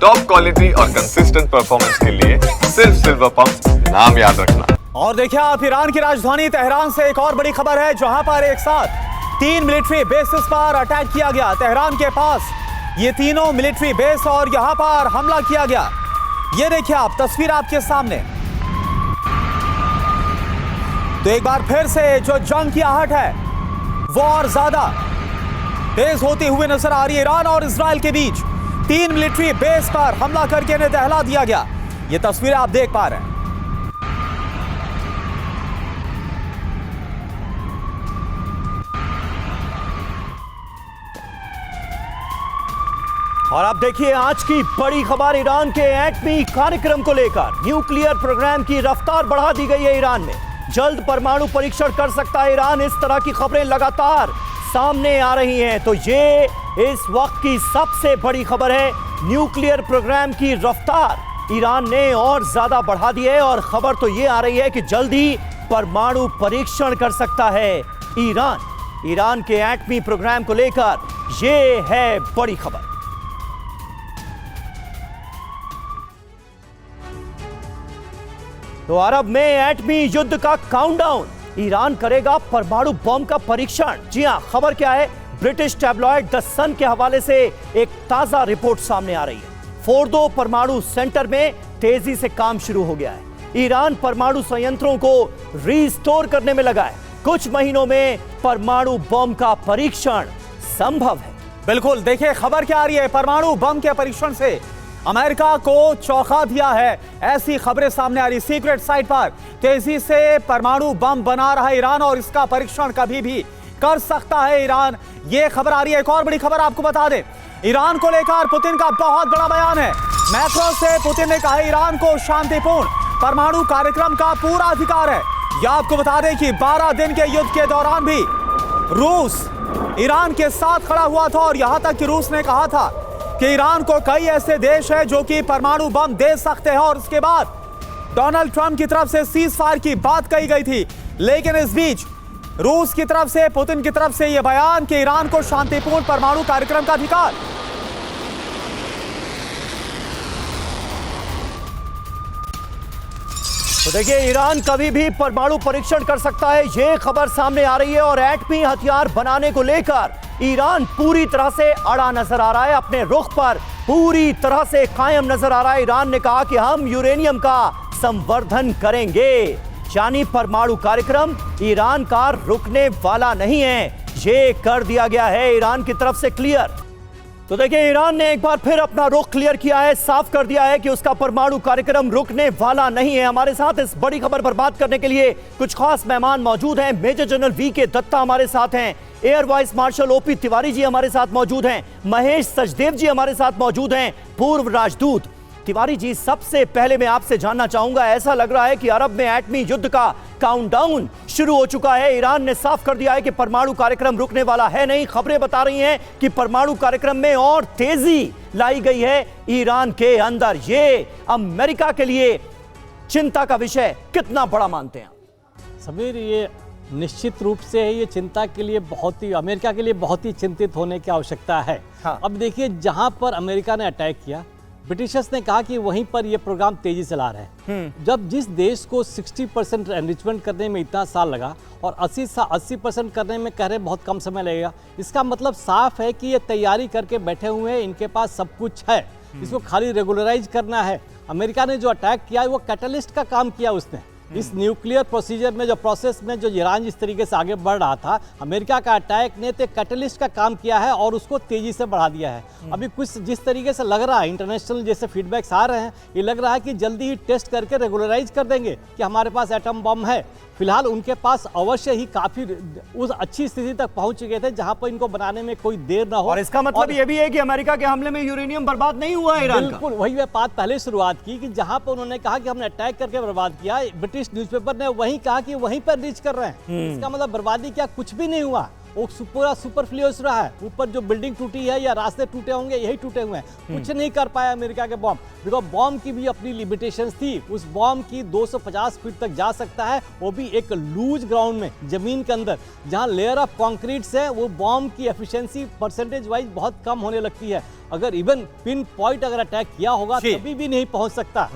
Top quality और consistent performance के लिए सिर्फ सिल्वर पंप नाम याद रखना। और देखिए आप, ईरान की राजधानी तेहरान से एक और बड़ी खबर है, जहां पर एक साथ 3 मिलिट्री बेसेस पर अटैक किया गया। तेहरान के पास ये तीनों मिलिट्री बेस और यहां पर हमला किया गया। ये देखिए आप, तस्वीर आपके सामने। तो एक बार फिर से जो जंग की आहट है वो और ज्यादा तेज होती हुई नजर आ रही है। ईरान और इजराइल के बीच 3 मिलिट्री बेस पर हमला करके इन्हें दहला दिया गया। ये तस्वीरें आप देख पा रहे हैं। और आप देखिए आज की बड़ी खबर ईरान के एटमी कार्यक्रम को लेकर। न्यूक्लियर प्रोग्राम की रफ्तार बढ़ा दी गई है ईरान में। जल्द परमाणु परीक्षण कर सकता है ईरान। इस तरह की खबरें लगातार सामने आ रही हैं। तो ये इस वक्त की सबसे बड़ी खबर है। न्यूक्लियर प्रोग्राम की रफ्तार ईरान ने और ज्यादा बढ़ा दी है और खबर तो ये आ रही है कि जल्द ही परमाणु परीक्षण कर सकता है ईरान। ईरान के एटमी प्रोग्राम को लेकर ये है बड़ी खबर। तो अरब में एटमी युद्ध का काउंटडाउन। ईरान करेगा परमाणु बम का परीक्षण। जी हां, खबर क्या है? ब्रिटिश टैब्लॉइड द सन के हवाले से एक ताजा रिपोर्ट सामने आ रही है। फोर्दो परमाणु सेंटर में तेजी से काम शुरू हो गया है। ईरान परमाणु संयंत्रों को रीस्टोर करने में लगा है। कुछ महीनों में परमाणु बम का परीक्षण संभव है। बिल्कुल, देखिए खबर क्या आ रही है। परमाणु बम के परीक्षण से अमेरिका को चौंका दिया है, ऐसी खबरें सामने आ रही। सीक्रेट साइट पर तेजी से परमाणु बम बना रहा है ईरान और इसका परीक्षण कभी भी कर सकता है ईरान। ये खबर आ रही है। एक और बड़ी खबर आपको बता दें, ईरान को लेकर पुतिन का बहुत बड़ा बयान है। मैक्रो से पुतिन ने कहा ईरान को शांतिपूर्ण परमाणु कार्यक्रम का पूरा अधिकार है। यह आपको बता दें कि 12 दिन के युद्ध के दौरान भी रूस ईरान के साथ खड़ा हुआ था और यहां तक कि रूस ने कहा था कि ईरान को कई ऐसे देश हैं जो कि परमाणु बम दे सकते हैं। और उसके बाद डोनाल्ड ट्रंप की तरफ से सीज फायर की बात कही गई थी। लेकिन इस बीच रूस की तरफ से, पुतिन की तरफ से यह बयान कि ईरान को शांतिपूर्ण परमाणु कार्यक्रम का अधिकार। तो देखिए, ईरान कभी भी परमाणु परीक्षण कर सकता है, यह खबर सामने आ रही है। और एटमी हथियार बनाने को लेकर ईरान पूरी तरह से अड़ा नजर आ रहा है, अपने रुख पर पूरी तरह से कायम नजर आ रहा है। ईरान ने कहा कि हम यूरेनियम का संवर्धन करेंगे, यानी परमाणु कार्यक्रम ईरान का रुकने वाला नहीं है। ये कर दिया गया है ईरान की तरफ से क्लियर। तो देखिए, ईरान ने एक बार फिर अपना रुख क्लियर किया है, साफ कर दिया है कि उसका परमाणु कार्यक्रम रुकने वाला नहीं है। हमारे साथ इस बड़ी खबर पर बात करने के लिए कुछ खास मेहमान मौजूद हैं। Major general VK. दत्ता हमारे साथ हैं, air vice marshal O P. Tiwari ji हमारे साथ मौजूद हैं, महेश सचदेव जी हमारे साथ मौजूद हैं, पूर्व राजदूत। तिवारी जी, सबसे पहले मैं आपसे जानना चाहूंगा, ऐसा लग रहा है कि अरब में एटमी युद्ध का काउंटडाउन शुरू हो चुका है। ईरान ने साफ कर दिया है कि परमाणु कार्यक्रम रुकने वाला है नहीं। खबरें बता रही हैं कि परमाणु कार्यक्रम में और तेजी लाई गई है ईरान के अंदर। ये अमेरिका के लिए चिंता का विषय कितना बड़ा मानते हैं? समीर, ये निश्चित रूप से ये चिंता के लिए अमेरिका के लिए बहुत ही चिंतित होने की आवश्यकता है। हाँ। अब देखिए, जहां पर अमेरिका ने अटैक किया, ब्रिटिशर्स ने कहा कि वहीं पर ये प्रोग्राम तेजी से ला रहे हैं। जब जिस देश को 60% एनरिचमेंट करने में इतना साल लगा और 80% करने में कह रहे बहुत कम समय लगेगा, इसका मतलब साफ है कि ये तैयारी करके बैठे हुए हैं, इनके पास सब कुछ है, इसको खाली रेगुलराइज करना है। अमेरिका ने जो अटैक किया वो कैटलिस्ट का काम किया उसने। इस न्यूक्लियर प्रोसीजर में, जो प्रोसेस में जो ईरान जिस तरीके से आगे बढ़ रहा था, अमेरिका का अटैक ने तो कैटलिस्ट का काम किया है और उसको तेजी से बढ़ा दिया है। अभी कुछ जिस तरीके से लग रहा है, इंटरनेशनल जैसे फीडबैक्स आ रहे हैं, ये लग रहा है कि जल्दी ही टेस्ट करके रेगुलराइज कर देंगे कि हमारे पास एटम बम है। फिलहाल उनके पास अवश्य ही काफी उस अच्छी स्थिति तक पहुंच गए थे जहां पर इनको बनाने में कोई देर ना हो। और इसका मतलब ये भी है कि अमेरिका के हमले में यूरेनियम बर्बाद नहीं हुआ है ईरान का। बिल्कुल, वही बात पहले शुरुआत की कि जहां पर उन्होंने कहा कि हमने अटैक करके बर्बाद किया, ब्रिटिश न्यूज़पेपर ने वही कहा कि वहीं पर रीच कर रहे हैं। इसका मतलब बर्बादी क्या, कुछ भी नहीं हुआ। वो पूरा सुपरफ्लुअस रहा है। ऊपर जो बिल्डिंग टूटी है या रास्ते टूटे होंगे, यही टूटे हुए हैं। कुछ नहीं कर पाया अमेरिका के बॉम्ब, बिकॉज बॉम्ब की भी अपनी लिमिटेशंस थी। उस बॉम्ब की 250 फीट तक जा सकता है, वो भी एक लूज ग्राउंड में, जमीन के अंदर जहां लेयर ऑफ कॉन्क्रीट्स है। वो बॉम्ब की एफिशिएंसी परसेंटेज वाइज बहुत कम होने लगती है। अगर इवन पिन पॉइंट अगर अटैक किया होगा जी। तभी भी नहीं पहुंच सकता।